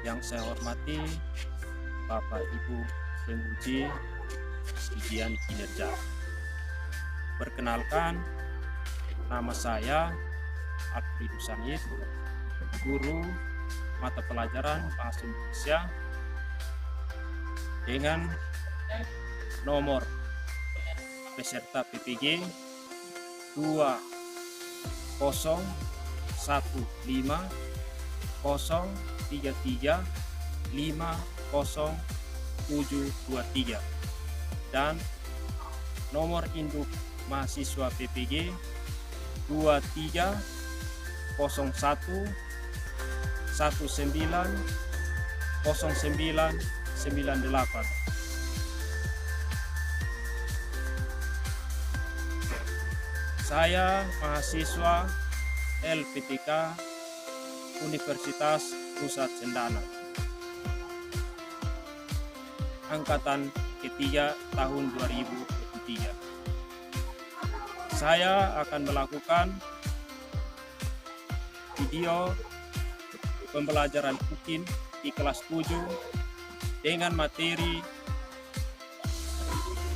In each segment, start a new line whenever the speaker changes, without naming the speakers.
Yang saya hormati Bapak Ibu penguji ujian kinerja. Perkenalkan, nama saya Alfredus Sanid, guru mata pelajaran Bahasa Indonesia dengan nomor peserta PPG 201503350723 dan nomor induk mahasiswa PPG 2301900998. Saya mahasiswa LPTK Universitas Pusat Cendana, angkatan ketiga tahun 2023. Saya akan melakukan video pembelajaran rutin di kelas 7 dengan materi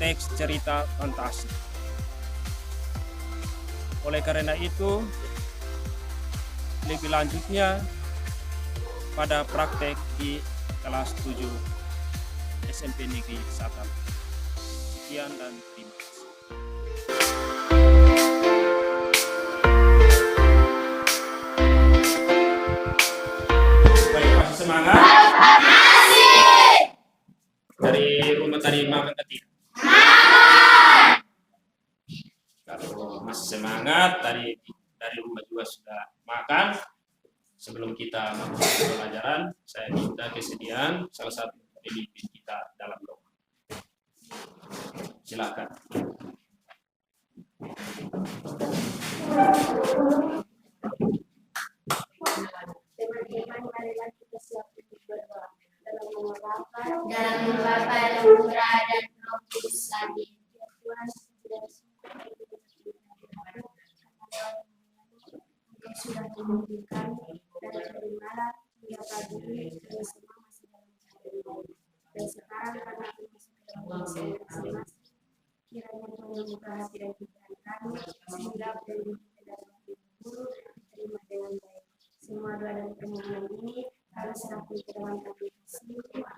teks cerita fantasi. Oleh karena itu, lebih lanjutnya pada praktek di kelas 7 SMP Negeri 1. Sekian dan terima kasih. Baik, masih semangat? Dari rumah tadi makan tadi? Kalau masih semangat, dari rumah juga sudah makan. Sebelum kita masuk ke pelajaran, saya minta kesediaan salah satu pemimpin kita dalam doa. Silakan.
Teman-teman, marilah kita siap untuk berdoa. Dalam nama Bapa dan Putra dan Roh Kudus. Amin. Ya Tuhan, sudah dimungkinkan dan terimalah hingga pagi ini kita semua masih dalam keadaan baik. Dan sekarang karena aku masih dalam masing-masing, kiranya Tuhan membuka hati dan pikiran kami sehingga apa yang kita dapat guru diterima dengan baik. Semua doa dan permohonan ini kami serahkan ke dalam kami kasih Dewa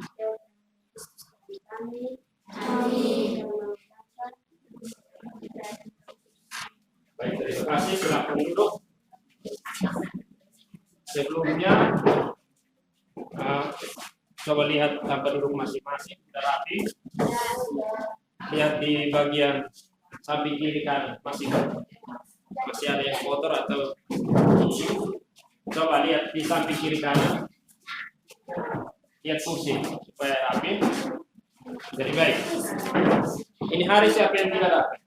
Kristus kami. Amin.
Baik, terima kasih. Silakan duduk. Sebelumnya, coba lihat tempat duduk masing-masing, sudah rapi. Lihat di bagian samping kiri kanan, masih ada yang kotor atau coba lihat di samping kiri kanan. Lihat kursi supaya rapi. Jadi baik. Ini hari siapa yang tidak rapi?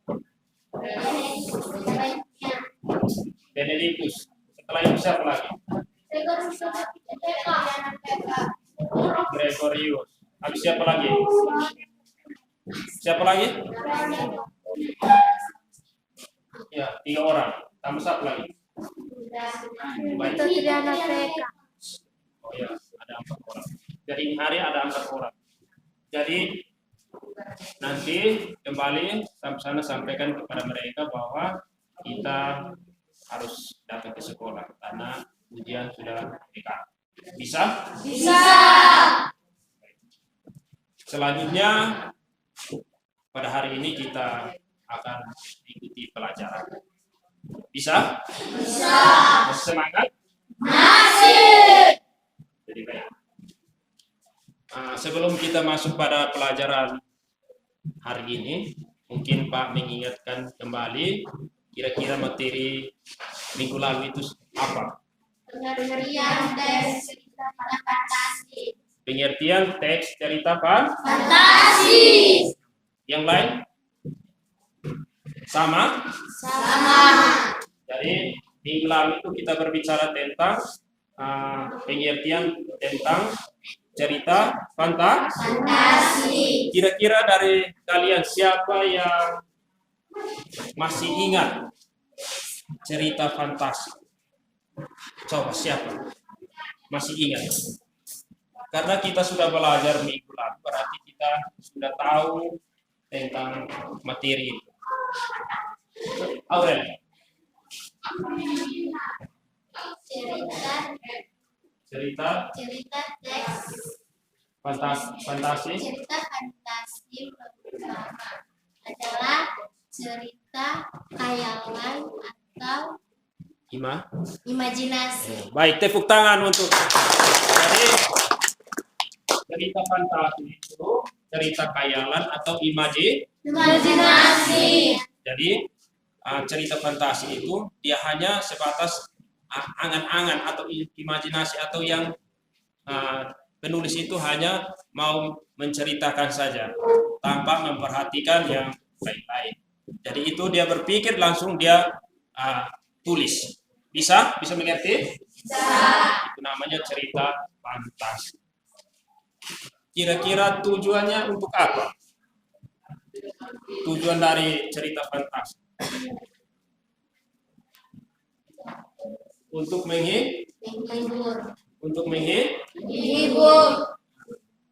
Benedictus. Setelah itu siapa lagi? Gregorius. Habis siapa lagi? Siapa lagi? Ya, 3 orang. Tambah satu lagi. Baik. Oh ya, ada 4 orang. Jadi ini hari ada 4 orang. Jadi nanti kembali sampai sana sampaikan kepada mereka bahwa kita harus datang ke sekolah karena ujian sudah dekat. Bisa? Bisa. Selanjutnya pada hari ini kita akan ikuti pelajaran. Bisa? Bisa. Masih semangat? Masih. Jadi baik. Sebelum kita masuk pada pelajaran hari ini, mungkin Pak mengingatkan kembali kira-kira materi minggu lalu itu apa?
Pengertian teks cerita fantasi.
Pengertian teks cerita
Fantasi.
Yang lain? Sama?
Sama.
Jadi minggu lalu itu kita berbicara tentang pengertian tentang cerita fantasi. Kira-kira dari kalian siapa yang masih ingat cerita fantasi? Coba siapa masih ingat? karena kita sudah belajar minggu lalu, berarti kita sudah tahu tentang materi itu. Aurel. Cerita
teks
fantasi
cerita fantasi pertama adalah cerita khayalan atau imajinasi.
Baik, tepuk tangan untuk. Jadi cerita fantasi itu cerita khayalan atau
Imajinasi.
Jadi cerita fantasi itu dia hanya sebatas angan-angan atau imajinasi, atau yang penulis itu hanya mau menceritakan saja tanpa memperhatikan yang lain-lain. Jadi itu dia berpikir langsung dia tulis. Bisa mengerti?
Bisa.
Itu namanya cerita fantasi. Kira-kira tujuannya untuk apa? Tujuan dari cerita fantasi untuk menghibur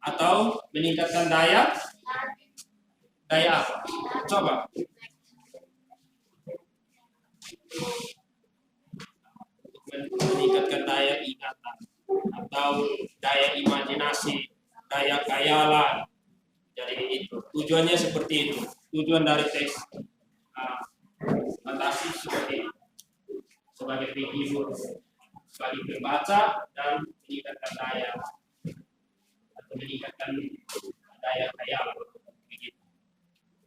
atau meningkatkan daya apa? Coba. Meningkatkan daya ingatan atau daya imajinasi, daya khayalan. Jadi itu tujuannya seperti itu. Tujuan dari teks fantasi seperti itu. Sebagai penghibur bagi pembaca dan meningkatkan daya atau meningkatkan daya khayalan.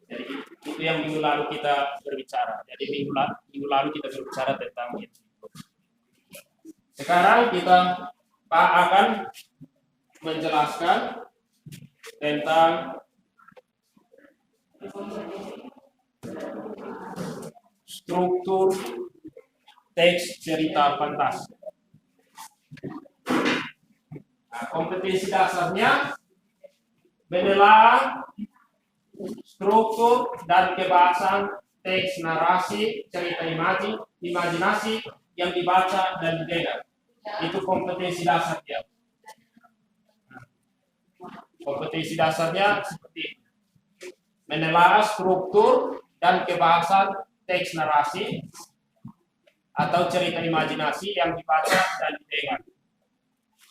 Jadi itu yang minggu lalu kita berbicara. Jadi minggu lalu kita berbicara tentang itu. Sekarang kita akan menjelaskan tentang struktur teks cerita fantasi. Nah, kompetensi dasarnya menelaah struktur dan kebahasan teks narasi cerita imajinasi yang dibaca dan didengar. Itu kompetensi dasarnya. Kompetensi dasarnya seperti itu. Menelaah struktur dan kebahasan teks narasi atau cerita imajinasi yang dibaca dan didengar.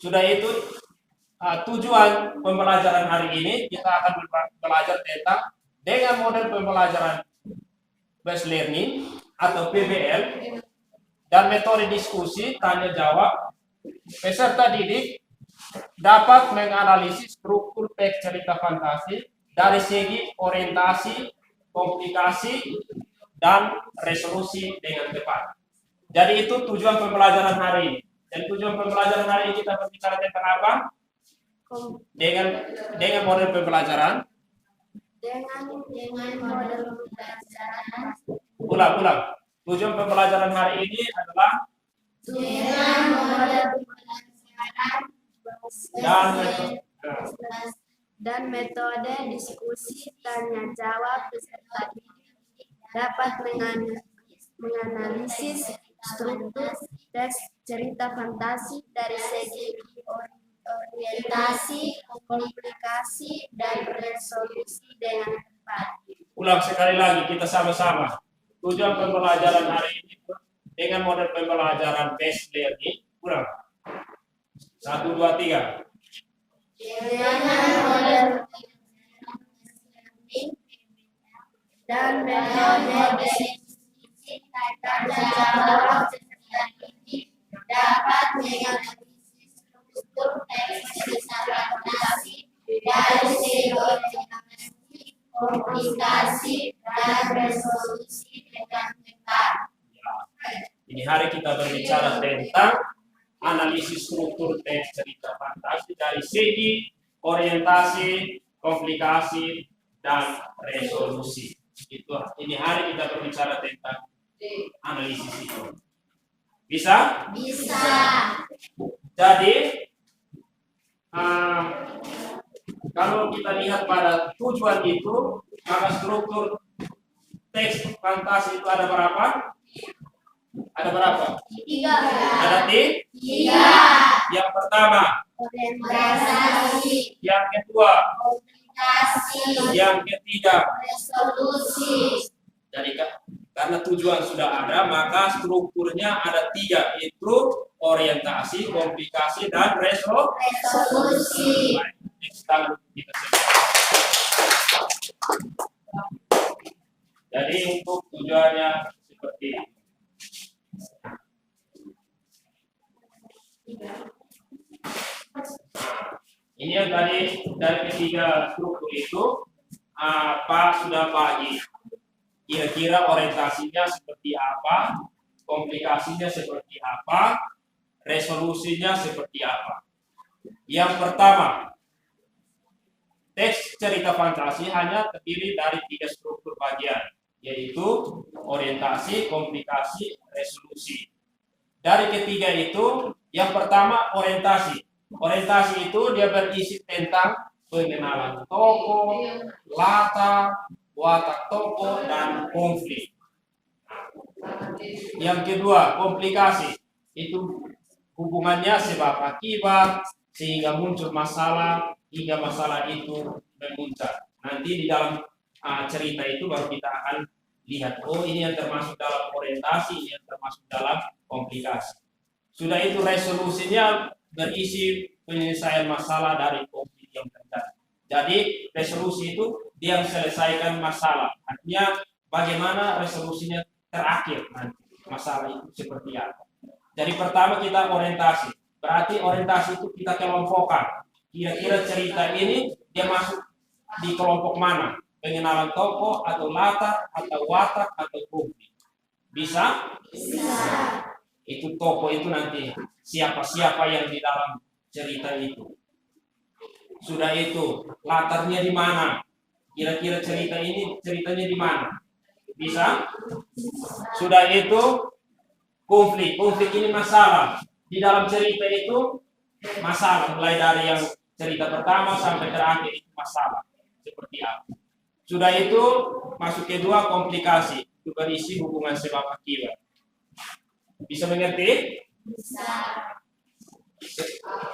Sudah itu tujuan pembelajaran hari ini kita akan belajar tentang dengan model pembelajaran based learning atau PBL dan metode diskusi tanya jawab. Peserta didik dapat menganalisis struktur teks cerita fantasi dari segi orientasi, komplikasi, dan resolusi dengan tepat. Jadi itu tujuan pembelajaran hari ini. Dan tujuan pembelajaran hari ini kita berbicara tentang apa? Dengan model pembelajaran.
Dengan model pembelajaran.
Ulang. Tujuan pembelajaran hari ini adalah
dengan model pembelajaran dan metode diskusi tanya jawab. Peserta didik dapat menganalisis struktur teks cerita fantasi dari segi orientasi, komplikasi, dan resolusi dengan tepat.
Ulang sekali lagi kita sama-sama. Tujuan pembelajaran hari ini dengan model pembelajaran based learning. Ulang. 1, 2, 3.
Dengan model learning dan metode diskusi tanya jawab. Dapat menganalisis struktur teks cerita fantasi dari segi orientasi, komplikasi, dan resolusi dengan tepat.
Ini hari kita berbicara tentang analisis struktur teks cerita fantasi dari segi orientasi, komplikasi, dan resolusi. Ini hari kita berbicara tentang analisis itu. Bisa?
Bisa.
Jadi kalau kita lihat pada tujuan itu, maka struktur teks fantasi itu ada berapa? Ada berapa?
3.
Ada 3.
Iya.
Yang pertama
Organisasi.
Yang kedua.
Komunikasi.
Yang ketiga.
Resolusi.
Jadi karena tujuan sudah ada, maka strukturnya ada 3, itu orientasi, komplikasi, dan resolusi. Baik, kita jadi untuk tujuannya seperti ini. Ini yang tadi dari ketiga struktur itu, Pak sudah bagi kira-kira orientasinya seperti apa, komplikasinya seperti apa, resolusinya seperti apa. Yang pertama, teks cerita fantasi hanya terdiri dari 3 struktur bagian, yaitu orientasi, komplikasi, resolusi. Dari ketiga itu, yang pertama orientasi. Orientasi itu dia berisi tentang pengenalan tokoh, latar, watak tokoh, dan konflik. Yang kedua, komplikasi. Itu hubungannya sebab akibat, sehingga muncul masalah, hingga masalah itu memuncak. Nanti di dalam cerita itu baru kita akan lihat, oh ini yang termasuk dalam orientasi, ini yang termasuk dalam komplikasi. Sudah itu resolusinya berisi penyelesaian masalah dari konflik yang terjadi. Jadi resolusi itu dia selesaikan masalah. Artinya bagaimana resolusinya terakhir nanti masalah itu seperti apa. Jadi pertama kita orientasi. Berarti orientasi itu kita kelompokkan. Kira-kira cerita ini dia masuk di kelompok mana? Pengenalan tokoh atau latar atau watak atau konflik. Bisa? Bisa. Itu tokoh itu nanti siapa-siapa yang di dalam cerita itu. Sudah itu latarnya di mana? Kira-kira cerita ini ceritanya di mana? Bisa? Sudah itu konflik. Konflik ini masalah. Di dalam cerita itu masalah. Mulai dari yang cerita pertama sampai terakhir itu masalah. Seperti apa? Sudah itu masuk kedua komplikasi. Itu berisi hubungan sebab akibat. Bisa mengerti? Bisa.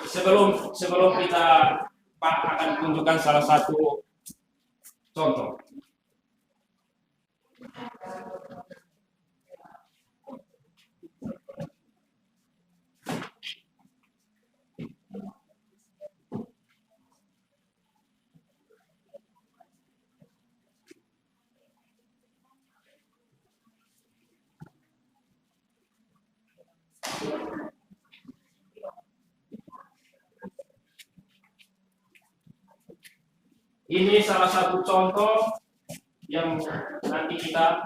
Sebelum kita akan tunjukkan salah satu contoh. Ini salah satu contoh yang nanti kita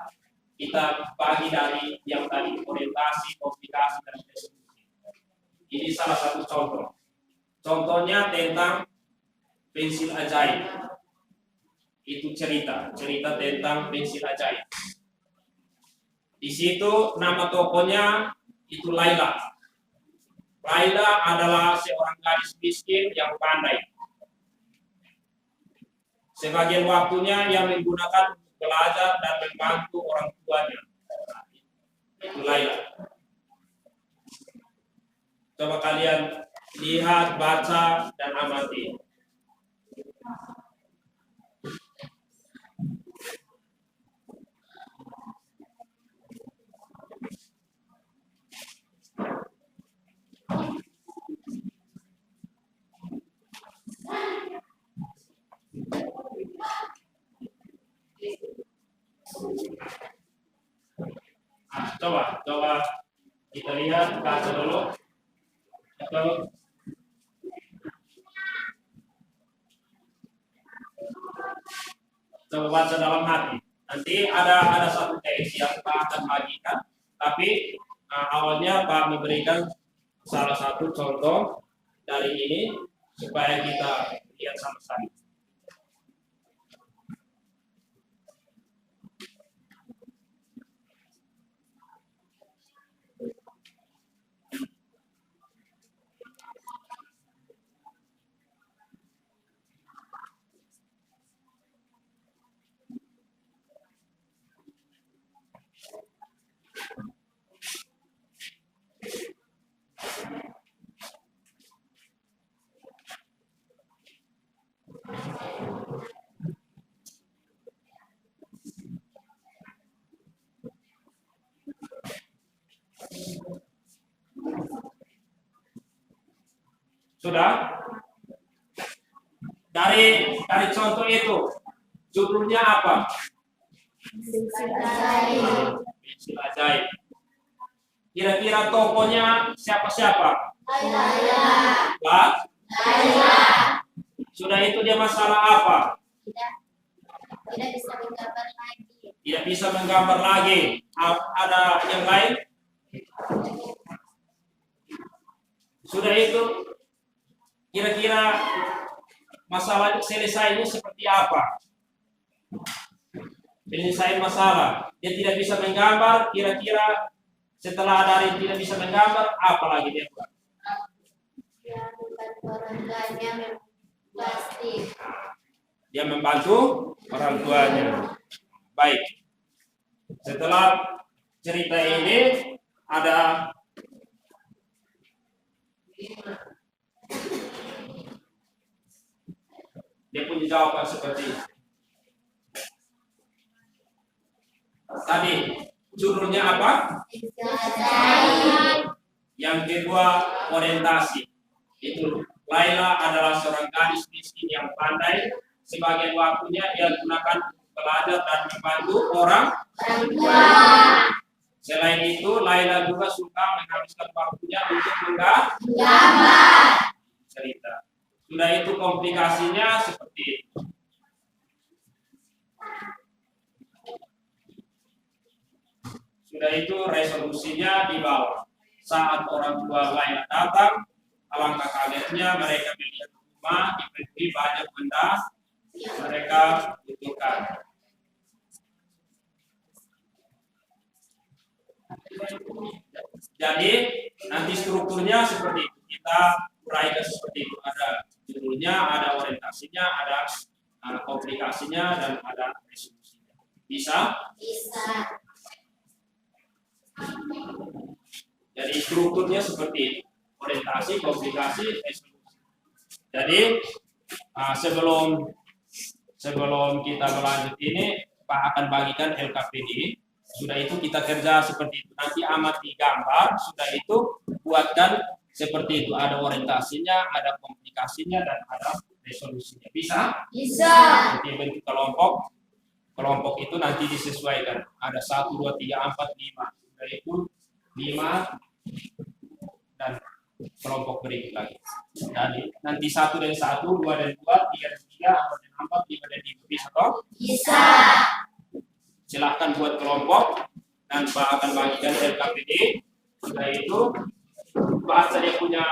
bagi dari yang tadi orientasi, komplikasi, dan resolusi. Ini salah satu contoh. Contohnya tentang pensil ajaib. Itu cerita tentang pensil ajaib. Di situ nama tokohnya itu Laila. Laila adalah seorang gadis miskin yang pandai. Sebagian waktunya ia menggunakan untuk belajar dan membantu orang tuanya. Itu Laila. Coba kalian lihat, baca, dan amati. Coba kita lihat, baca dulu. Coba baca dalam hati. Nanti ada satu teks yang Pak akan bagikan, tapi awalnya Pak memberikan salah satu contoh dari ini supaya kita lihat sama-sama. Sudah? Dari contoh itu, judulnya apa? Pensil ajaib. Kira-kira tokohnya siapa-siapa? Pak? Sudah itu dia masalah apa?
Tidak bisa menggambar lagi.
Tidak bisa menggambar lagi. Ada yang lain? Sudah itu, kira-kira masalah selesainya seperti apa? Penyelesaian masalah. Dia tidak bisa menggambar, kira-kira setelah dari tidak bisa menggambar, apa lagi dia buat?
Ya, membantu orang tuanya plastik.
Dia membantu orang tuanya. Baik. Setelah cerita ini ada dia punya jawaban seperti ini. Tadi judulnya apa? Yang kedua orientasi. Itu Laila adalah seorang gadis miskin yang pandai. Sebagian waktunya ia gunakan belajar dan membantu orang tua. Selain itu, Laila juga suka menghabiskan waktunya untuk menggambar cerita. Sudah itu komplikasinya seperti itu. Sudah itu resolusinya di bawah. Saat orang tua Laila datang, alangkah kagetnya mereka melihat rumah dipenuhi banyak benda mereka butuhkan. Jadi nanti strukturnya seperti itu. Kita uraikan seperti itu. Ada judulnya, ada orientasinya, ada komplikasinya, dan ada resolusinya. Bisa?
Bisa.
Jadi strukturnya seperti itu. Orientasi, komplikasi, resolusi. Jadi sebelum kita berlanjut ini, Pak akan bagikan LKPD. Sudah itu kita kerja seperti itu. Nanti amati gambar. Sudah itu buatkan seperti itu. Ada orientasinya, ada komplikasinya, dan ada resolusinya. Bisa?
Bisa.
Nanti bentuk kelompok. Kelompok itu nanti disesuaikan. Ada 1, 2, 3, 4, 5. Sudah itu 5 dan kelompok berikut lagi. Jadi nanti 1 dan 1, 2 dan 2, 3 dan 3, 4 dan 4, 5 dan 5. Bisa toh?
Bisa.
Silahkan buat kelompok dan Pak akan bagikan LKPD. Sudah itu bahasa dia punya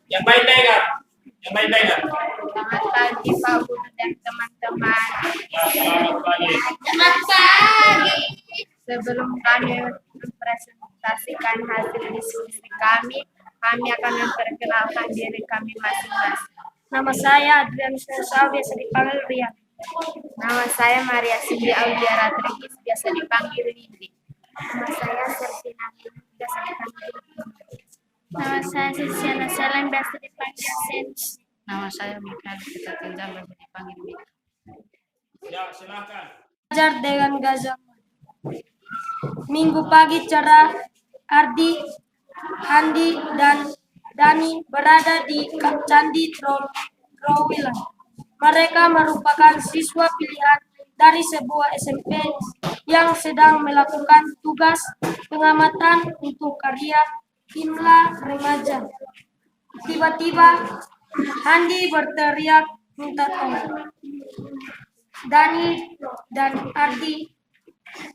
Yang baik dengar. Yang baik dengar.
Selamat pagi Pak Guru dan teman-teman.
Ya, selamat pagi.
Selamat pagi. Sebelum kami mempresentasikan hasil diskusi kami akan memperkenalkan diri kami masing-masing.
Nama saya Adrian Sensal, biasa dipanggil Rian.
Nama saya Maria Cindy Audiara Trigis, biasa dipanggil Lindi. Nama saya Sertina, biasa dipanggil Lindi.
Nama saya Sisiana Selen, biasa dipanggil Sens.
Nama saya Mikael Kita Tinggal, biasa dipanggil Mika.
Ya, silakan.
Belajar dengan Gazaman. Minggu pagi cerah, Ardi, Handi, dan Dani berada di Candi Trawulan. Mereka merupakan siswa pilihan dari sebuah SMP yang sedang melakukan tugas pengamatan untuk karya Imla Remaja. Tiba-tiba Handi berteriak minta tolong. Dani dan Ardi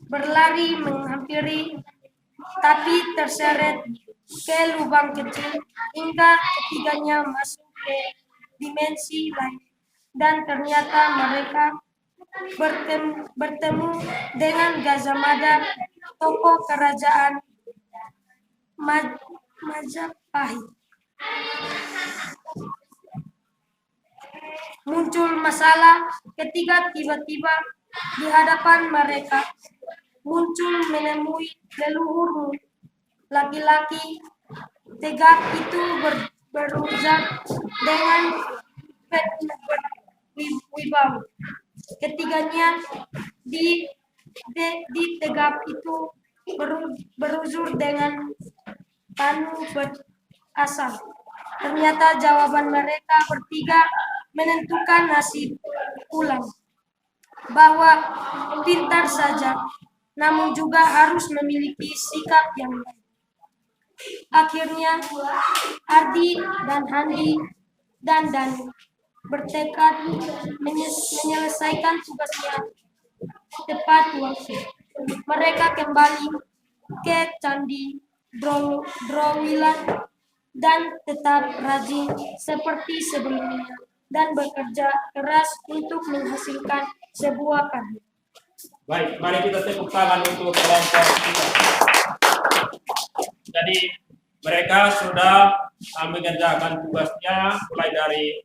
berlari menghampiri, tapi terseret ke lubang kecil hingga ketiganya masuk ke dimensi lain. Dan ternyata mereka bertemu dengan Gazamada, tokoh kerajaan Majapahit. Muncul masalah ketika tiba-tiba di hadapan mereka muncul menemui leluhurmu. Laki-laki tegap itu berujar dengan wibawa. Ketiganya di tegap itu beruzur dengan penuh berasal. Ternyata jawaban mereka bertiga menentukan nasib ulang. Bahwa pintar saja, namun juga harus memiliki sikap yang baik. Akhirnya, Ardi dan Handi dan Dani bertekad menyelesaikan tugasnya tepat waktu. Mereka kembali ke Candi Trawulan dan tetap rajin seperti sebelumnya dan bekerja keras untuk menghasilkan sebuah karya.
Baik, mari kita tepuk tangan untuk kelompok kita. Jadi mereka sudah mengerjakan tugasnya mulai dari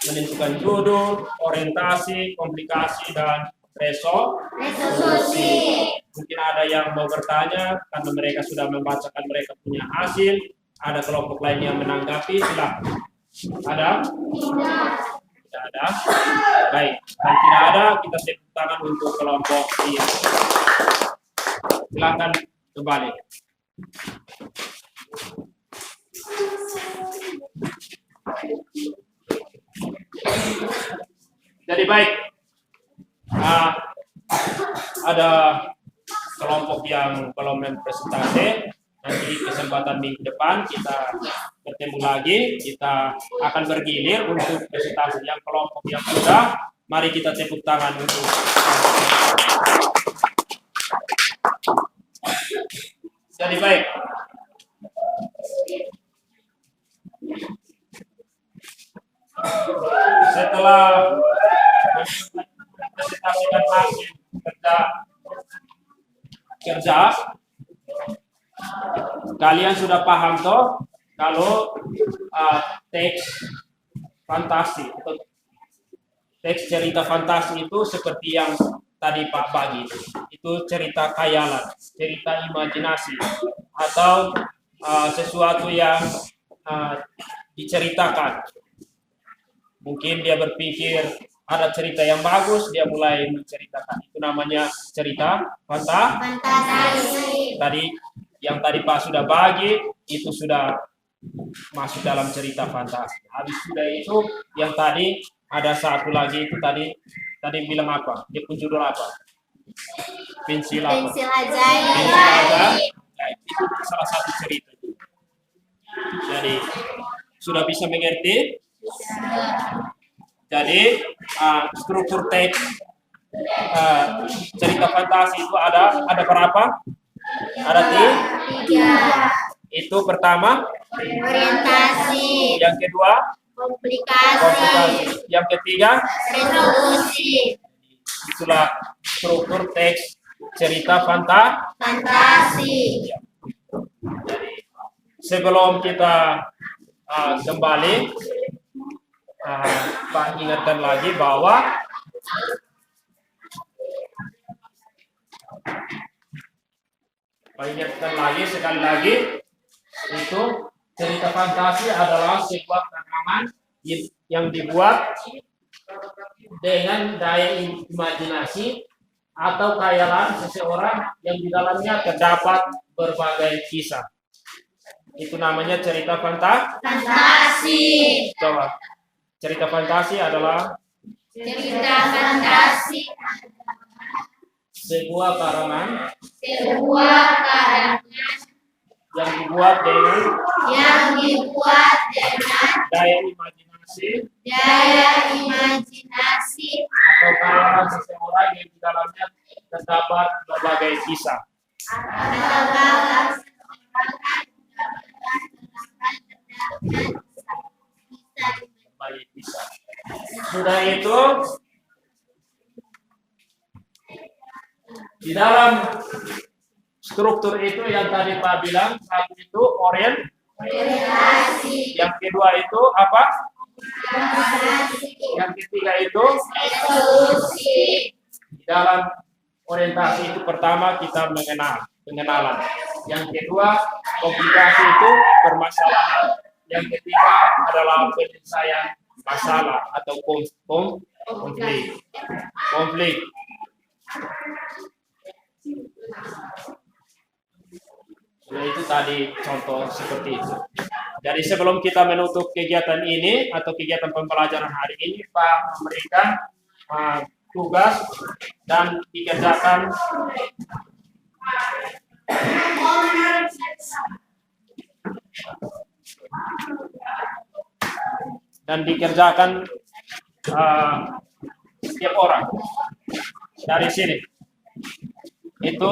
menentukan judul, orientasi, komplikasi, dan resolusi. Mungkin ada yang mau bertanya karena mereka sudah membacakan mereka punya hasil. Ada kelompok lain yang menanggapi, silakan. Ada? Tidak ada. Baik, kalau tidak ada, kita tepuk tangan untuk kelompok ini. Silakan kembali. Jadi baik, ada kelompok yang belum presentasi. Nanti kesempatan minggu depan kita bertemu lagi, kita akan bergilir untuk presentasi yang kelompok yang sudah. Mari kita tepuk tangan untuk. Jadi baik. Setelah presentasikan hasil kerja, kalian sudah paham toh kalau teks fantasi atau teks cerita fantasi itu seperti yang tadi Pak bagi, itu cerita khayalan, cerita imajinasi atau sesuatu yang diceritakan. Mungkin dia berpikir ada cerita yang bagus, dia mulai menceritakan. Itu namanya cerita fantasi. Yang tadi Pak sudah bagi, itu sudah masuk dalam cerita fantasi. Habis sudah itu, yang tadi ada satu lagi itu tadi bilang apa? Dia pun judul apa? Pensil apa?
Pensil ajaib.
Pensil ajaib. Nah, itu salah satu cerita. Jadi sudah bisa mengerti? Jadi struktur teks cerita fantasi itu ada berapa? Ada tiga. Itu pertama
Orientasi.
Yang kedua,
Komplikasi.
komplikasi. Yang ketiga,
Resolusi.
itulah struktur teks cerita
Fantasi.
Jadi, sebelum kita kembali, Pak ingatkan lagi bahwa sekali lagi itu cerita fantasi adalah sebuah rekaman yang dibuat dengan daya imajinasi atau khayalan seseorang yang di dalamnya terdapat berbagai kisah. Itu namanya cerita
Fantasi.
Coba. Cerita fantasi adalah
Cerita fantasi.
sebuah karangan
Sebuah karangan
yang dibuat dengan daya imajinasi atau khayalan seseorang yang di dalamnya terdapat berbagai kisah. Berbagai kisah. Sudah itu, di dalam struktur itu yang tadi Pak bilang, satu itu
orientasi.
yang kedua itu apa? Yang ketiga itu
Resolusi.
di dalam orientasi itu pertama kita pengenalan. Yang kedua komplikasi itu permasalahan. Yang ketiga adalah penyelesaian masalah atau konflik. Nah, itu tadi contoh seperti itu. Jadi sebelum kita menutup kegiatan ini atau kegiatan pembelajaran hari ini, Pak memberikan tugas dan dikerjakan setiap orang dari sini. Itu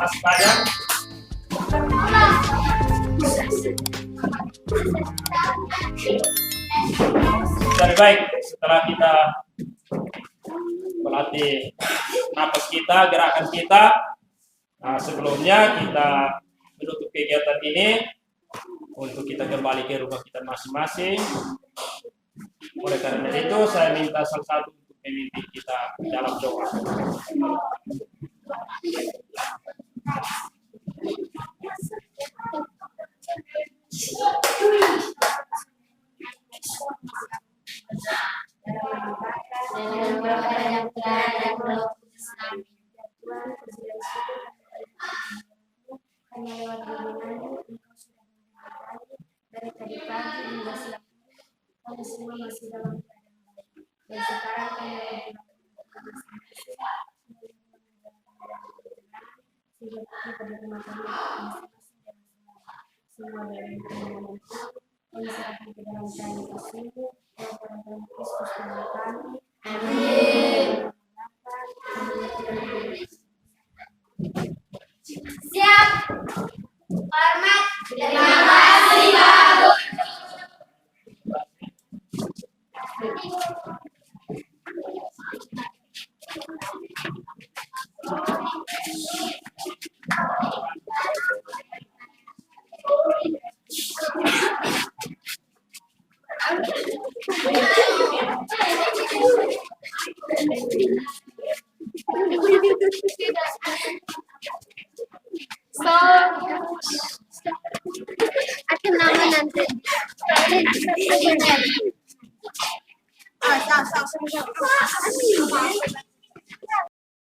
Makasih banyak. Jadi baik, setelah kita melatih napas kita, gerakan kita, nah, sebelumnya kita menutup kegiatan ini untuk kita kembali ke rumah kita masing-masing. Oleh karena itu, saya minta salah satu untuk memimpin kita dalam doa.
Hanya lewat bimbinganmu engkau sudah memberkati dari tadi pagi hingga siang. Kami semua masih dalam keadaan baik. Dan sekarang kami lagi masing-masing sehingga kita di rumah kami masing-masing dengan semua dari keinginan kami serahkan ke dalam tangan Kasih-Mu yang pada dalam Kristus Tuhan kami. Amin.
Siap. Hormat. Terima kasih, Pak. So, aku nama nanti. Ah,